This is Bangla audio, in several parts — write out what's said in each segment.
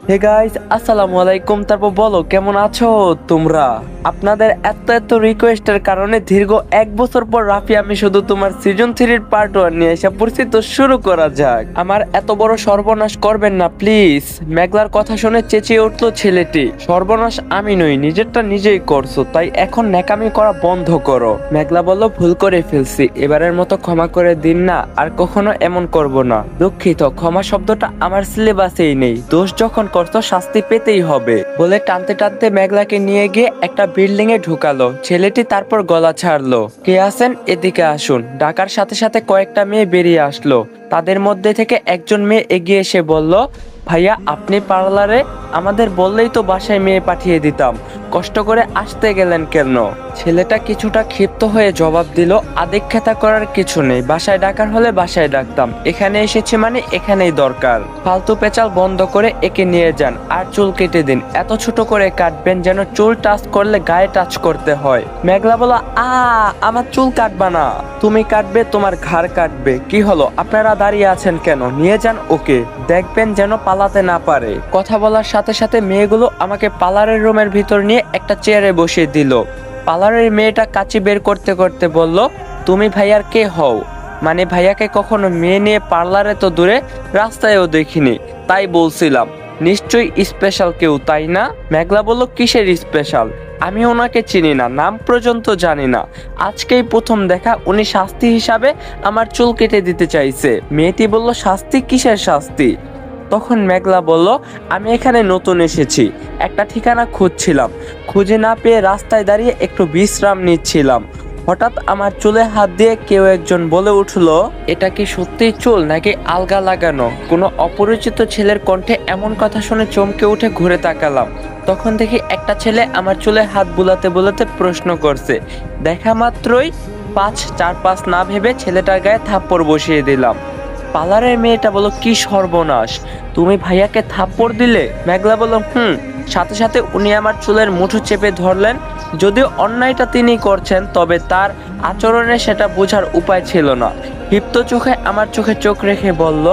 হে গাইস, আসসালামু আলাইকুম। তারপর বলো কেমন আছো তোমরা? আপনাদের এত এত রিকোয়েস্টের কারণে দীর্ঘ 1 বছর পর রাফি আমি শুধু তোমার সিজন 3 পার্ট 1 নিয়ে এসে পড়ছি। তো শুরু করা যাক। আমার এত বড় সর্বনাশ করবেন না প্লিজ। মেঘলার কথা শুনে চেঁচিয়ে উঠলো ছেলেটি। সর্বনাশ আমি নই, নিজেরটা নিজেই করছো, তাই এখন ন্যাকামি করা বন্ধ করো। মেঘলা বলল, ভুল করে ফেলছি, এবারের মতো ক্ষমা করে দিন না, আর কখনো এমন করব না। দুঃখিত, ক্ষমা শব্দটা আমার সিলেবাসেই নেই। দোষ যখন করতো শাস্তি পেতেই হবে বলে টানতে টানতে মেঘলাকে নিয়ে গিয়ে একটা বিল্ডিং এ ঢুকালো। ছেলেটি তারপর গলা ছাড়লো, কে আছেন এদিকে আসুন। ডাকার সাথে সাথে কয়েকটা মেয়ে বেরিয়ে আসলো। তাদের মধ্যে থেকে একজন মেয়ে এগিয়ে এসে বলল, ভাইয়া আপনি পার্লারে? আমাদের বললেই তো বাসায় মেয়ে পাঠিয়ে দিতাম, কষ্ট করে আসতে গেলেন কেন? ছেলেটা কিছুটা ক্ষিপ্ত হয়ে জবাব দিল, আদিক্ষেতা করার কিছু নেই, বাসায় ডাকার হলে বাসায় ডাকতাম, এখানে এসেছি মানে এখানেই দরকার। ফালতু পেঁচাল বন্ধ করে একে নিয়ে যান, আর চুল কেটে দিন। এত ছোট করে কাটবেন যেন চুল টাচ করলে গায়ে টাচ করতে হয়। মেঘলা বলো, আমার চুল কাটবা না, তুমি কাটবে, তোমার ঘাড় কাটবে। কি হলো, আপনারা দাঁড়িয়ে আছেন কেন? নিয়ে যান ওকে, দেখবেন যেন পালাতে না পারে। কথা বলার সাথে সাথে মেয়েগুলো আমাকে পার্লারের রুমের ভিতর নিয়ে একটা চেয়ারে বসিয়ে দিল। পার্লারের মেয়েটা কাঁচি বের করতে করতে বলল, তুমি ভাইয়ার কে হও? মানে ভাইয়াকে কখনো মেয়ে নিয়ে পার্লারে তো দূরে, রাস্তায়ও দেখিনি, তাই বলছিলাম নিশ্চয়ই স্পেশাল কেউ, তাই না? মেঘলা বলল, কিসের স্পেশাল? আমি ওনাকে চিনি না, নাম পর্যন্ত জানি না, আজকেই প্রথম দেখা। উনি শাস্তি হিসাবে আমার চুল কেটে দিতে চাইছে। মেয়েটি বলল, শাস্তি? কিসের শাস্তি? তখন মেঘলা বলল, আমি এখানে নতুন এসেছি, একটা ঠিকানা খুঁজছিলাম, খুঁজে না পেয়ে রাস্তায় দাঁড়িয়ে একটু বিশ্রাম নিচ্ছিলাম। হঠাৎ আমার চুলে হাত দিয়ে কেউ একজন বলে উঠলো, এটা কি সত্যিই চুল নাকি আলগা লাগানো? কোনো অপরিচিত ছেলের কণ্ঠে এমন কথা শুনে চমকে উঠে ঘুরে তাকালাম। তখন দেখি একটা ছেলে আমার চুলে হাত বুলাতে বুলাতে প্রশ্ন করছে। দেখা মাত্রই 5 4 5 না ভেবে ছেলেটার গায়ে থাপ্পড় বসিয়ে দিলাম। পার্লারের মেয়েটা বলো, কি সর্বনাশ, তুমি ভাইয়াকে থাপ্পড় দিলে? মেঘলা বলল, সাথে সাথে উনি আমার চুলের মুঠো চেপে ধরলেন। যদিও অন্যায়টা তিনি করছেন, তবে তার আচরণে সেটা বোঝার উপায় ছিল না। ক্ষিপ্ত চোখে আমার চোখে চোখ রেখে বলল,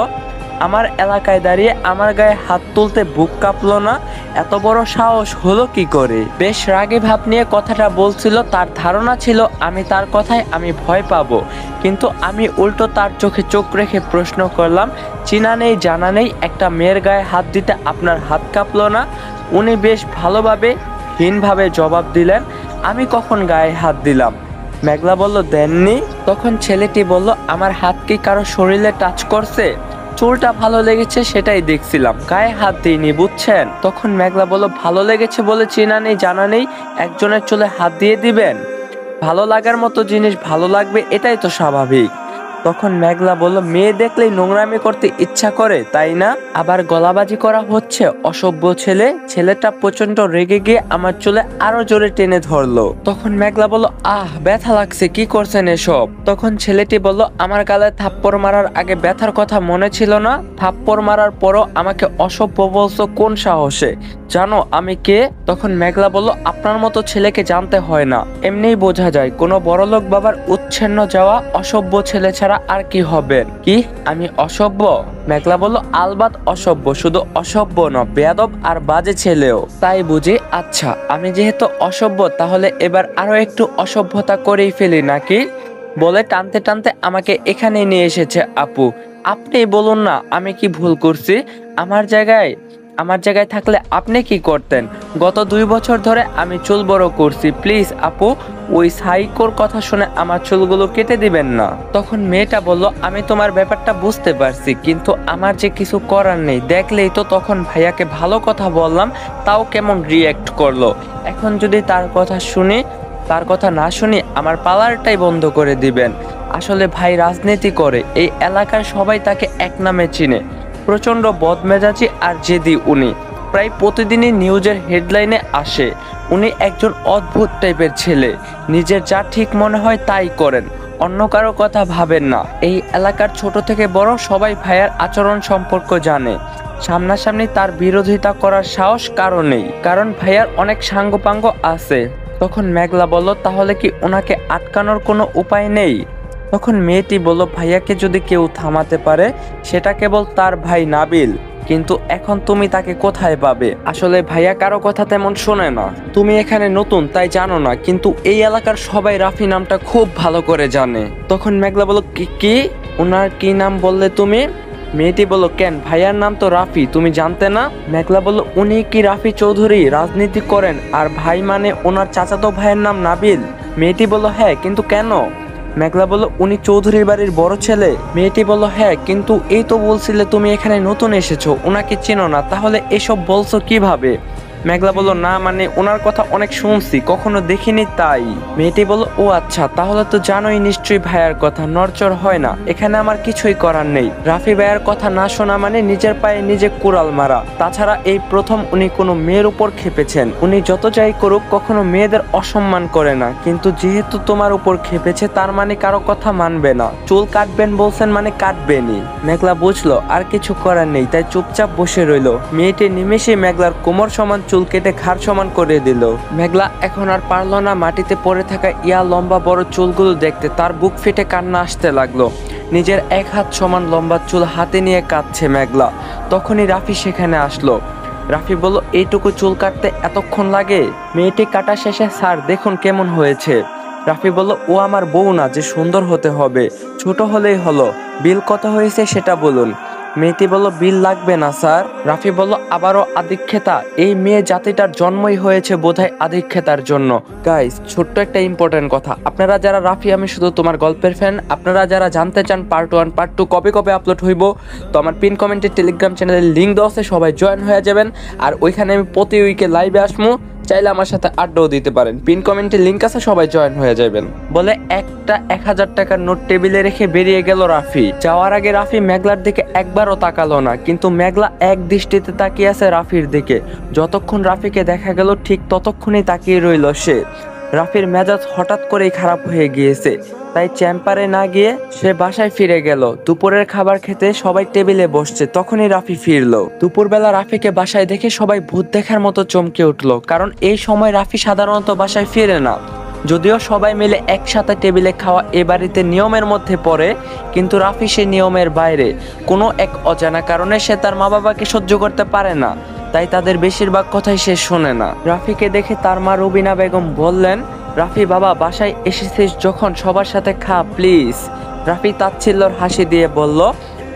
আমার এলাকায় দাঁড়িয়ে আমার গায়ে হাত তুলতে বুক কাঁপলো না? এত বড় সাহস হলো কি করে? বেশ রাগে ভাব নিয়ে কথাটা বলছিল। তার ধারণা ছিল আমি তার কথায় আমি ভয় পাবো, কিন্তু আমি উল্টো তার চোখে চোখ রেখে প্রশ্ন করলাম, চিনা নেই জানা নেই একটা মেয়ের গায়ে হাত দিতে আপনার হাত কাঁপলো না? উনি বেশ ভালোভাবে হীনভাবে জবাব দিলেন, আমি কখন গায়ে হাত দিলাম? মেঘলা বলল, দেননি। তখন ছেলেটি বলল, আমার হাত কি কারো শরীরে টাচ করছে? চুলটা ভালো লেগেছে সেটাই দেখছিলাম, গায়ে হাত দিইনি, বুঝছেন? তখন মেঘলা বলল, ভালো লেগেছে বলে চেনা নেই জানা নেই একজনের চুলে হাত দিয়ে দিবেন? ভালো লাগার মতো জিনিস ভালো লাগবে, এটাই তো স্বাভাবিক। তখন মেঘলা বলল, মেয়ে দেখলেই নোংরামি করতে ইচ্ছা করে, তাই না? আবার গলাবাজি করা হচ্ছে, অসভ্য ছেলে। ছেলেটা প্রচন্ড রেগে গিয়ে আমার চুলে আরো জোরে টেনে ধরলো। তখন মেঘলা বলল, ব্যথা লাগছে, কি করছেন এসব? তখন ছেলেটি বলল, আমার গালে থাপ্পড় মারার আগে ব্যথার কথা মনে ছিল না? থাপ্পড় মারার পরও আমাকে অসভ্য বলছো কোন সাহসে? জানো আমি কে? তখন মেঘলা বলল, আপনার মতো ছেলেকে জানতে হয় না, এমনিই বোঝা যায় কোনো বড়লোক বাবার উচ্ছন্ন যাওয়া অসভ্য ছেলে ছাড়া আর কি হবেন। কি আমি অসভ্য? মেঘলা বলল, আলবাত অসভ্য, শুধু অসভ্য না, বেয়াদব আর বাজে ছেলেও। তাই বুঝি? আচ্ছা, আমি যেহেতু অসভ্য, তাহলে এবার আরো একটু অসভ্যতা করেই ফেলি নাকি? বলে টানতে টানতে আমাকে এখানে নিয়ে এসেছে আপু। আপনি বলুন না আমি কি ভুল করছি? আমার জায়গায় আমার জায়গায় থাকলে আপনি কি করতেন? গত 2 বছর ধরে আমি চুল বড় করছি, প্লিজ আপু ওই সাইকোর কথা শুনে আমার চুলগুলো কেটে দিবেন না। তখন মেয়েটা বলল, আমি তোমার ব্যাপারটা বুঝতে পারছি, কিন্তু আমার যে কিছু করার নেই। দেখলেই তো তখন ভাইয়াকে ভালো কথা বললাম, তাও কেমন রিয়্যাক্ট করলো। এখন যদি তার কথা না শুনি আমার পার্লারটাই বন্ধ করে দিবেন। আসলে ভাই রাজনীতি করে, এই এলাকার সবাই তাকে এক নামে চিনে। প্রচন্ড বদমেজাজি আর জেদি উনি, প্রায় প্রতিদিনই নিউজের হেডলাইনে আসে। উনি একজন অদ্ভুত টাইপের ছেলে, নিজের যা ঠিক মনে হয় তাই করেন, অন্য কারো কথা ভাবেন না। এই এলাকার ছোট থেকে বড় সবাই ভাইয়ার আচরণ সম্পর্ক জানে। সামনাসামনি তার বিরোধিতা করার সাহস কারো নেই, কারণ ভাইয়ার অনেক সাঙ্গপাঙ্গ আছে। তখন মেঘলা বলল, তাহলে কি ওনাকে আটকানোর কোনো উপায় নেই? তখন মেয়েটি বলল, ভাইয়াকে যদি কেউ থামাতে পারে সেটা কেবল তার ভাই নাবিল। কিন্তু এখন তুমি তাকে কোথায় পাবে? আসলে ভাইয়া কারো কথা তেমন শোনে না। তুমি এখানে নতুন তাই জানো না, কিন্তু এই এলাকার সবাই রাফি নামটা খুব ভালো করে জানে। তখন মেঘলা বলল, কি ওনার কি নাম বললে তুমি? মেয়েটি বলল, কেন ভাইয়ার নাম তো রাফি, তুমি জানতে না? মেঘলা বলল, উনি কি রাফি চৌধুরী রাজনীতি করেন আর ভাই মানে ওনার চাচাতো ভাইয়ের নাম নাবিল? মেয়েটি বলল, হ্যাঁ, কিন্তু কেন? মেঘলা বলল, উনি চৌধুরীর বাড়ির বড় ছেলে। মেয়েটি বলল, হ্যাঁ, কিন্তু এই তো বলছিলে তুমি এখানে নতুন এসেছো, ওনাকে চেনো না, তাহলে এসব বলছো কিভাবে? মেঘলা বলল, না মানে ওনার কথা অনেক শুনছি, কখনো দেখিনি তাই। মেয়েটি বলল, ও আচ্ছা, তাহলে তো জানোই নিশ্চয়ই ভাইয়ার কথা নড়চড় হয় না, এখানে আমার কিছুই করার নেই। রাফি ভাইয়ার কথা না শোনা মানে নিজের পায়ে নিজে কুড়াল মারা। তাছাড়া এই প্রথম উনি কোনো মেয়ের উপর খেপেছেন। উনি যত যাই করুক কখনো মেয়েদের অসম্মান করে না, কিন্তু যেহেতু তোমার উপর খেপেছে তার মানে কারো কথা মানবে না। চুল কাটবেন বলছেন মানে কাটবেনই। মেঘলা বুঝলো আর কিছু করার নেই, তাই চুপচাপ বসে রইল। মেয়েটি নিমেষে মেঘলার কোমর সমান চুল কেটে ঘাড় সমান করে দিল। মেঘলা এখন আর পারলো না মাটিতে পড়ে থাকা লম্বা বড় চুলগুলো দেখতে। তার বুক ফেটে কান্না আসতে লাগলো। নিজের এক হাত সমান লম্বা চুল হাতে নিয়ে কাঁদছে মেঘলা। তখনই রাফি সেখানে আসলো। রাফি বলল, এইটুকু চুল কাটতে এতক্ষণ লাগে? মেয়েটি কাটা শেষে, স্যার দেখুন কেমন হয়েছে। রাফি বলল, ও আমার বউ না যে সুন্দর হতে হবে, ছোট হলেই হলো। বিল কত হয়েছে সেটা বলুন। মেয়েটি বলল, বিল লাগবে না স্যার। রাফি বলল, আবারও আধিক্যতা? এই মেয়ে জাতিটার জন্মই হয়েছে বোধহয় আধিক্যতার জন্য। গাইস, ছোট্ট একটা ইম্পর্টেন্ট কথা, আপনারা যারা রাফি আমি শুধু তোমার গল্পের ফ্যান, আপনারা যারা জানতে চান পার্ট 1 পার্ট 2 কবে কবে আপলোড হইব, তো আমার পিন কমেন্টে টেলিগ্রাম চ্যানেলের লিঙ্ক দেওয়া আছে, সবাই জয়েন হয়ে যাবেন। আর ওইখানে আমি প্রতি উইকে লাইভে আসবো, চাইলে আমার সাথে আড্ডাও দিতে পারেন। পিন কমেন্টে লিঙ্ক আছে, সবাই জয়েন হয়ে যাবেন। বলে একটা 1000 টাকার নোট টেবিলে রেখে বেরিয়ে গেল রাফি। যাওয়ার আগে রাফি মেঘলার দিকে একবারও তাকালো না, কিন্তু মেঘলা এক দৃষ্টিতে তাকিয়ে আছে রাফির দিকে। যতক্ষণ রাফিকে দেখা গেল ঠিক ততক্ষণই তাকিয়ে রইল সে। রাফির মেজাজ হঠাৎ করেই খারাপ হয়ে গিয়েছে, তাই চেম্বারে না গিয়ে সে বাসায় ফিরে গেল। দুপুরের খাবার খেতে সবাই টেবিলে বসছে, তখনই রাফি ফিরলো। দুপুরবেলা রাফিকে বাসায় দেখে সবাই ভূত দেখার মতো চমকে উঠলো, কারণ এই সময় রাফি সাধারণত বাসায় ফিরে না। যদিও সবাই মিলে একসাথে টেবিলে খাওয়া এ বাড়িতে নিয়মের মধ্যে পড়ে, কিন্তু রাফি সে নিয়মের বাইরে। কোনো এক অজানা কারণে সে তার মা বাবাকে সহ্য করতে পারে না, তাই তাদের বেশিরভাগ কথাই সে শোনে না। রাফিকে দেখে তার মা রুবিনা বেগম বললেন, রাফি বাবা, বাসায় এসেছিস যখন সবার সাথে খা প্লিজ। রাফি তাচ্ছিল্যর হাসি দিয়ে বলল।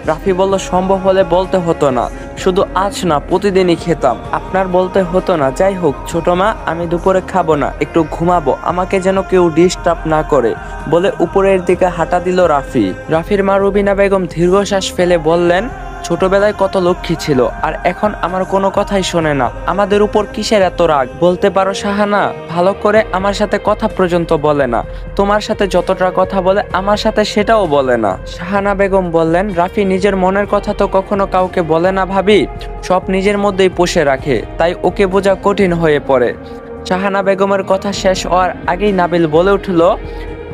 রাফি বলল, সম্ভব হলে বলতে হতো না, শুধু আজ না প্রতিদিনই খেতাম। আপনার বলতে হতো না। যাই হোক ছোট মা, আমি দুপুরে খাবো না, একটু ঘুমাবো, আমাকে যেন কেউ ডিস্টার্ব না করে বলে উপরের দিকে হাঁটা দিল রাফি। রাফির মা রুবিনা বেগম দীর্ঘশ্বাস ফেলে বললেন, ছোটবেলায় কত লক্ষ্মী ছিল, আর এখন আমার কোনো কথাই শোনে না। আমাদের উপর কিসের এত রাগ বলতে পারো শাহানা? ভালো করে আমার সাথে কথা পর্যন্ত বলে না, তোমার সাথে যতটা কথা বলে আমার সাথে সেটাও বলে না। শাহানা বেগম বললেন, রাফি নিজের মনের কথা তো কখনো কাউকে বলে না ভাবি, সব নিজের মধ্যেই পুষে রাখে, তাই ওকে বোঝা কঠিন হয়ে পড়ে। শাহানা বেগমের কথা শেষ হওয়ার আগেই নাবিল বলে উঠল।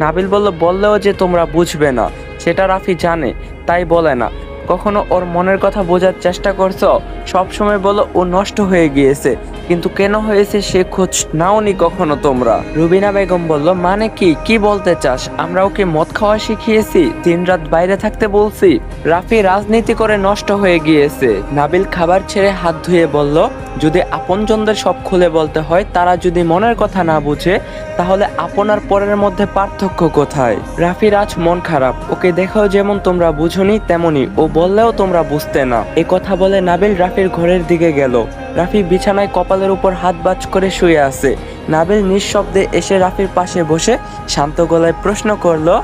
নাবিল বলল, বললেও যে তোমরা বুঝবে না সেটা রাফি জানে, তাই বলে না। কখনো ওর মনের কথা বোঝার চেষ্টা করছো? সবসময় বলো ও নষ্ট হয়ে গিয়েছে, কিন্তু কেন হয়েছে সে খোঁজ নাওনি কখনো তোমরা। রুবিনা বেগম বলল, মানে কি বলতে চাস? আমরা ওকে মদ খাওয়া শিখিয়েছি, দিনরাত বাইরে থাকতে বলছি? রাফি রাজনীতি করে নষ্ট হয়ে গিয়েছে। নাবিল খাবার ছেড়ে হাত ধুয়ে বলল, যদি আপনজনদের সব খুলে বলতে হয়, তারা যদি মনের কথা না বুঝে, তাহলে আপনার পরের মধ্যে পার্থক্য কোথায়? রাফির আজ মন খারাপ, ওকে দেখেও যেমন তোমরা বুঝোনি তেমনি ও বললেও তোমরা বুঝতে না। এ কথা বলে নাবিল রাফির ঘরের দিকে গেল। রাফি বিছানায় কপালের উপর হাত বাজ করে শুয়ে আছে। নাবিল নিঃশব্দে এসে রাফির পাশে বসে শান্ত গলায় প্রশ্ন করলো,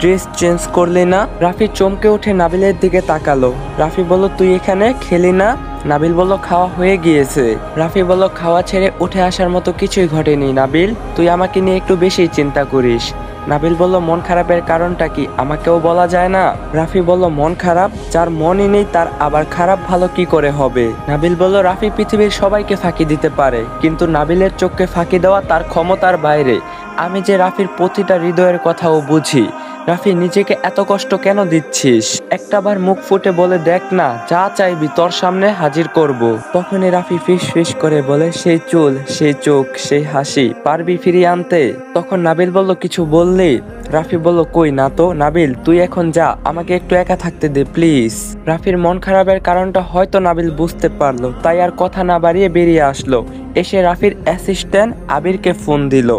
ড্রেস চেঞ্জ করলি না? রাফি চমকে উঠে নাবিলের দিকে তাকালো। রাফি বলল, তুই এখানে খেলি না? নাবিল বলল, খাওয়া হয়ে গিয়েছে। রাফি বলল, খাওয়া ছেড়ে উঠে আসার মতো কিছুই ঘটেনি নাবিল, তুই আমাকে নিয়ে একটু বেশি চিন্তা করিস। নাবিল বলল, মন খারাপের কারণটা কি আমাকেও বলা যায় না? রাফি বলল, মন খারাপ? যার মনই নেই তার আবার খারাপ ভালো কি করে হবে? নাবিল বলল, রাফি পৃথিবীর সবাইকে ফাঁকি দিতে পারে, কিন্তু নাবিলের চোখকে ফাঁকি দেওয়া তার ক্ষমতার বাইরে। আমি যে রাফির প্রতিটা হৃদয়ের কথাও বুঝি। রাফি, নিজেকে এত কষ্ট কেন দিচ্ছিস? একটাবার মুখ ফুটে বলে দেখ না, যা চাইবি তোর সামনে হাজির করব। তখনই রাফি ফিস ফিস করে বলে, সেই চুল, সেই চোখ, সেই হাসি পারবি ফিরিয়ে আনতে? তখন নাবিল বলল, কিছু বললি? রাফি বলল, কই না তো। নাবিল, তুই এখন যা, আমাকে একটু একা থাকতে দে প্লিজ। রাফির মন খারাপের কারণটা হয়তো নাবিল বুঝতে পারলো, তাই আর কথা না বাড়িয়ে বেরিয়ে আসলো। এসে রাফির অ্যাসিস্ট্যান্ট আবিরকে ফোন দিল।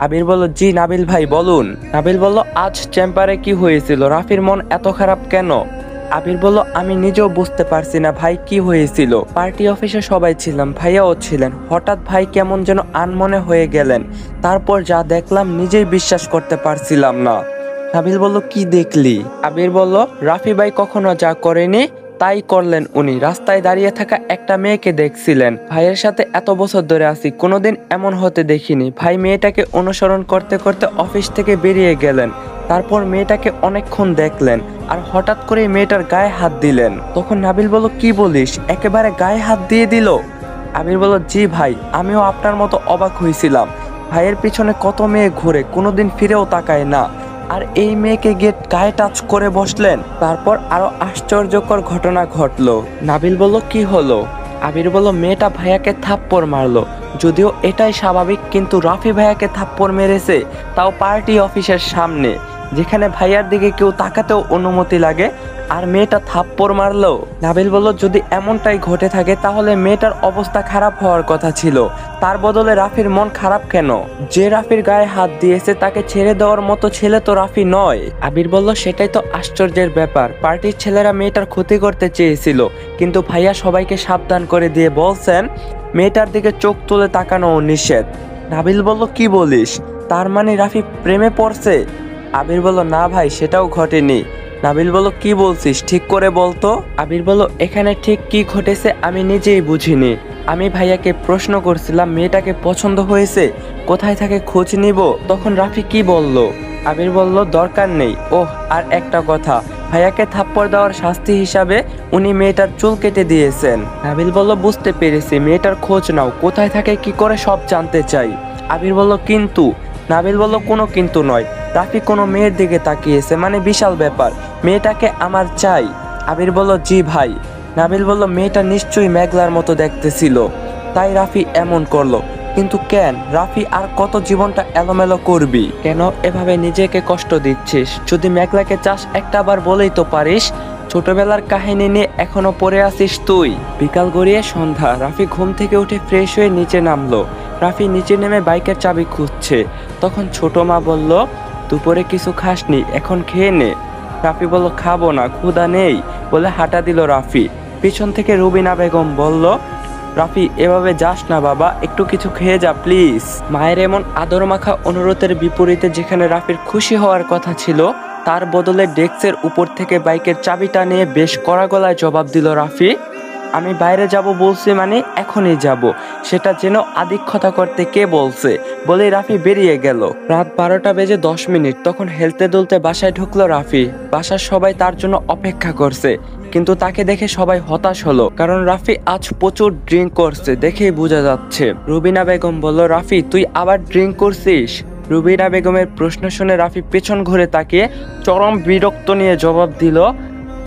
আবির বলল, জি নাবিল ভাই বলুন। নাবিল বলল, আজ চেম্বারে কি হয়েছিল? রাফির মন এত খারাপ কেন? আবির বলল, আমি নিজেও বুঝতে পারছি না ভাই, কি হয়েছিল। পার্টি অফিসে সবাই ছিলাম, ভাইয়াও ছিলেন। হঠাৎ ভাই কেমন যেন আনমনে হয়ে গেলেন। তারপর যা দেখলাম নিজেই বিশ্বাস করতে পারছিলাম না। নাবিল বলল, কি দেখলি? আবির বলল, রাফি ভাই কখনো যা করেনি তাই করলেন উনি। রাস্তায় দাঁড়িয়ে থাকা একটা মেয়েকে দেখছিলেন। ভাইয়ের সাথে এত বছর ধরে আছি, কোনোদিন এমন হতে দেখিনি। ভাই মেয়েটাকে অনুসরণ করতে করতে অফিস থেকে বেরিয়ে গেলেন। তারপর মেয়েটাকে অনেকক্ষণ দেখলেন আর হঠাৎ করে মেয়েটার গায়ে হাত দিলেন। তখন নাবিল বলল, কি বলিস? একেবারে গায়ে হাত দিয়ে দিল? আবির বলল, জি ভাই, আমিও আপনার মতো অবাক হয়েছিলাম। ভাইয়ের পিছনে কত মেয়ে ঘুরে, কোনোদিন ফিরেও তাকায় না, আর এই মেয়েকে গিয়ে গায়ে টাচ করে বসলেন। তারপর আরো আশ্চর্যকর ঘটনা ঘটলো। নাবিল বলল, কি হলো? আবির বলল, মেয়েটা ভাইয়াকে থাপ্পড় মারলো। যদিও এটাই স্বাভাবিক, কিন্তু রাফি ভাইয়াকে থাপ্পড় মেরেছে, তাও পার্টি অফিসের সামনে, যেখানে ভাইয়ার দিকে কেউ তাকাতেও অনুমতি লাগে, আর মেয়েটা থাপ্পড় মারলো। নাবিল বলল, যদি এমনটাই ঘটে থাকে তাহলে মেয়েটার অবস্থা খারাপ হওয়ার কথা ছিল। তার বদলে রাফির মন খারাপ কেন? যে রাফির গায়ে হাত দিয়েছে তাকে ছেড়ে দেওয়ার মতো ছেলে তো রাফি নয়। আবির বলল, সেটাই তো আশ্চর্যের ব্যাপার। পার্টির ছেলেরা মেয়েটার ক্ষতি করতে চেয়েছিল, কিন্তু ভাইয়া সবাইকে সাবধান করে দিয়ে বলছেন মেয়েটার দিকে চোখ তুলে তাকানো নিষেধ। নাবিল বলল, কি বলিস? তার মানে রাফি প্রেমে পড়ছে? আবির বলল, না ভাই, সেটাও ঘটেনি। নাবিল বলল, কি বলছিস, ঠিক করে বলতো। আবির বলল, এখানে ঠিক কি ঘটেছে আমি নিজেই বুঝিনি। আমি ভাইয়াকে প্রশ্ন করছিলাম মেয়েটাকে পছন্দ হয়েছে, কোথায় থাকে খোঁজ নিব। তখন রাফি কি বলল? আবির বলল, দরকার নেই। ওহ, আর একটা কথা, ভাইয়াকে থাপ্পড় দেওয়ার শাস্তি হিসাবে উনি মেয়েটার চুল কেটে দিয়েছেন। নাবিল বলল, বুঝতে পেরেছি, মেয়েটার খোঁজ নাও, কোথায় থাকে কি করে সব জানতে চাই। আবির বলল, কিন্তু। নাবিল বলল, কোনো কিন্তু নয়। রাফি কোনো মেয়ের দিকে তাকিয়েছে, মানে বিশাল ব্যাপার। মেয়েটাকে আমার চাই। আবির বলল, জি ভাই। নাবিল বলল, মেয়েটা নিশ্চয়ই মেঘলার মতো দেখতে ছিল, তাই রাফি এমন করলো। কিন্তু কেন? রাফি আর কত জীবনটা এলোমেলো করবি? কেন এভাবে নিজেকে কষ্ট দিচ্ছিস? যদি মেঘলাকে চাস একটা বার বলেই তো পারিস। ছোটবেলার কাহিনী নিয়ে এখনো পড়ে আছিস তুই। বিকাল গড়িয়ে সন্ধ্যা। রাফি ঘুম থেকে উঠে ফ্রেশ হয়ে নিচে নামলো। রাফি নিচে নেমে বাইকের চাবি খুঁজছে। তখন ছোট মা বলল, দুপুরে কিছু খাসনি, এখন খেয়ে নে। রাফি বলল, খাবো না, ক্ষুধা নেই, বলে হাঁটা দিল রাফি। পিছন থেকে রুবিনা বেগম বলল, রাফি এভাবে যাস না বাবা, একটু কিছু খেয়ে যা প্লিজ। মায়ের এমন আদর মাখা অনুরোধের বিপরীতে যেখানে রাফির খুশি হওয়ার কথা ছিল, তার বদলে ডেস্কের উপর থেকে বাইকের চাবিটা নিয়ে বেশ কড়া গলায় জবাব দিল রাফি, আমি বাইরে যাব বলছি মানে এখনই যাব, সেটা যেন আদিক্ষতা করতে কে বলছে। বলে রাফি বেরিয়ে গেল। রাত 12:10। তখন হেলতে দুলতে বাসায় ঢুকলো রাফি। বাসার সবাই তার জন্য অপেক্ষা করছে, কিন্তু তাকে দেখে সবাই হতাশ হলো, কারণ রাফি আজ প্রচুর ড্রিঙ্ক করছে, দেখেই বোঝা যাচ্ছে। রুবিনা বেগম বলল, রাফি তুই আবার ড্রিঙ্ক করছিস? রুবিনা বেগমের প্রশ্ন শুনে রাফি পেছন ঘুরে তাকিয়ে চরম বিরক্ত নিয়ে জবাব দিল,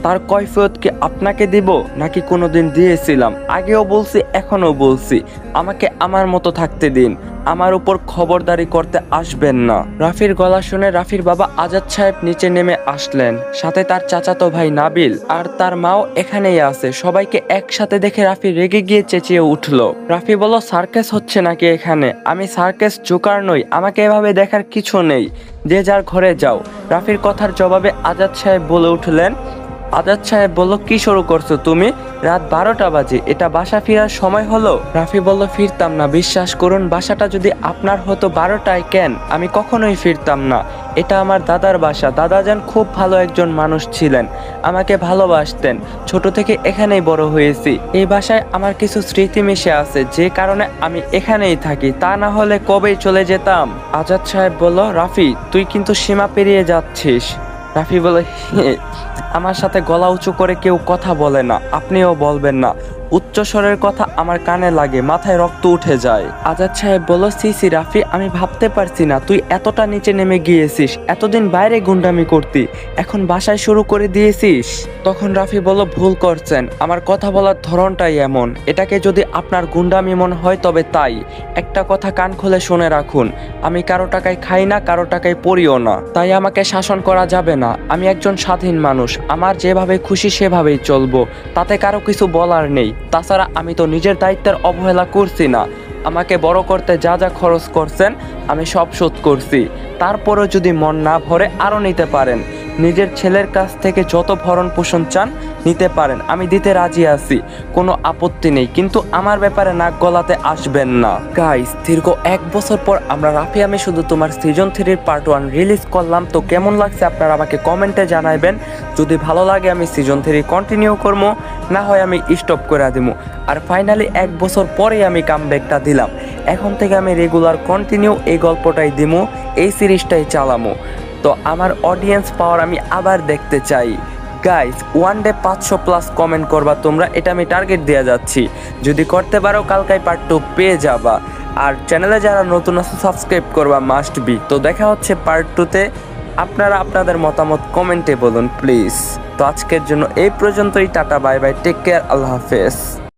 তার কৈফিয়ত কি আপনাকে দিব নাকি কোনোদিন দিয়েছিলাম? আগেও বলছি, এখনো বলছি, আমাকে আমার মতো থাকতে দিন, আমার উপর খবরদারি করতে আসবেন না। রাফির গলা শুনে রাফির বাবা আজাদ সাহেব নিচে নেমে আসলেন, সাথে তার চাচাতো ভাই নাবিল আর তার মাও এখানেই আছে। সবাইকে একসাথে দেখে রাফি রেগে গিয়ে চেঁচিয়ে উঠলো। রাফি বলল, সার্কাস হচ্ছে নাকি এখানে? আমি সার্কাস জোকার নই, আমাকে এভাবে দেখার কিছু নেই, যে যার ঘরে যাও। রাফির কথার জবাবে আজাদ সাহেব বলে উঠলেন। আজাদ সাহেব বলল, কি শুরু করছো তুমি? রাত 12টা বাজে, এটা বাসা ফেরার সময় হলো? রাফি বলল, ফিরতাম না, বিশ্বাস করুন, বাসাটা যদি আপনার হতো 12টায়, কেন আমি কখনোই ফিরতাম না। এটা আমার দাদার বাসা। দাদাজান খুব ভালো একজন মানুষ ছিলেন, আমাকে ভালোবাসতেন। ছোট থেকে এখানেই বড় হয়েছি। এই বাসায় আমার কিছু স্মৃতি মিশে আছে, যে কারণে আমি এখানেই থাকি, তা না হলে কবেই চলে যেতাম। আজাদ সাহেব বলল, রাফি তুই কিন্তু সীমা পেরিয়ে যাচ্ছিস। রাফি বলে, আমার সাথে গলা উঁচু করে কেউ কথা বলে না, আপনিও বলবেন না। উচ্চস্বরের কথা আমার কানে লাগে, মাথায় রক্ত উঠে যায়। আজাদ সাহেব বলল, সিসি রাফি, আমি ভাবতে পারছি না তুই এতটা নিচে নেমে গিয়েছিস। এতদিন বাইরে গুন্ডামি করতি, এখন বাসায় শুরু করে দিয়েছিস। তখন রাফি বলল, ভুল করছেন, আমার কথা বলার ধরনটাই এমন। এটাকে যদি আপনার গুন্ডামি মনে হয় তবে তাই। একটা কথা কান খুলে শুনে রাখুন, আমি কারো টাকায় খাই না, কারো টাকায় পড়িও না, তাই আমাকে শাসন করা যাবে না। আমি একজন স্বাধীন মানুষ, আমার যেভাবে খুশি সেভাবেই চলবো, তাতে কারো কিছু বলার নেই। তাছাড়া আমি তো নিজের দায়িত্বের অবহেলা করছি না। আমাকে বড় করতে যা যা খরচ করছেন আমি সব শোধ করছি। তারপরেও যদি মন না ভরে আরও নিতে পারেন। নিজের ছেলের কাছ থেকে যত ভরণ পোষণ চান নিতে পারেন, আমি দিতে রাজি আছি, কোনো আপত্তি নেই, কিন্তু আমার ব্যাপারে নাক গলাতে আসবেন না। গাইস, দীর্ঘ 1 বছর পর আমরা রাফি আমি শুধু তোমার সিজন 3 পার্ট 1 রিলিজ করলাম। তো কেমন লাগছে আপনারা আমাকে কমেন্টে জানাবেন। যদি ভালো লাগে আমি সিজন 3 কন্টিনিউ করবো, না হয় আমি স্টপ করে দিব। আর ফাইনালি 1 বছর পরেই আমি কামব্যাকটা দিলাম। এখন থেকে আমি রেগুলার কন্টিনিউ এই গল্পটাই দিমু, এই সিরিজটাই চালামু। তো আমার অডিয়েন্স পাওয়ার আমি আবার দেখতে চাই। গাইস, ওয়ান ডে 500+ কমেন্ট করবা তোমরা, এটা আমি টার্গেট দিয়ে যাচ্ছি। যদি করতে পারো কালকাই পার্ট 2 পেয়ে যাবা। আর চ্যানেলে যারা নতুন আছে সাবস্ক্রাইব করবা, মাস্ট বি। তো দেখা হচ্ছে পার্ট 2-তে। আপনারা আপনাদের মতামত কমেন্টে বলুন প্লিজ। তো আজকের জন্য এই পর্যন্তই। Tata, bye bye, take care, আল্লাহ হাফেজ।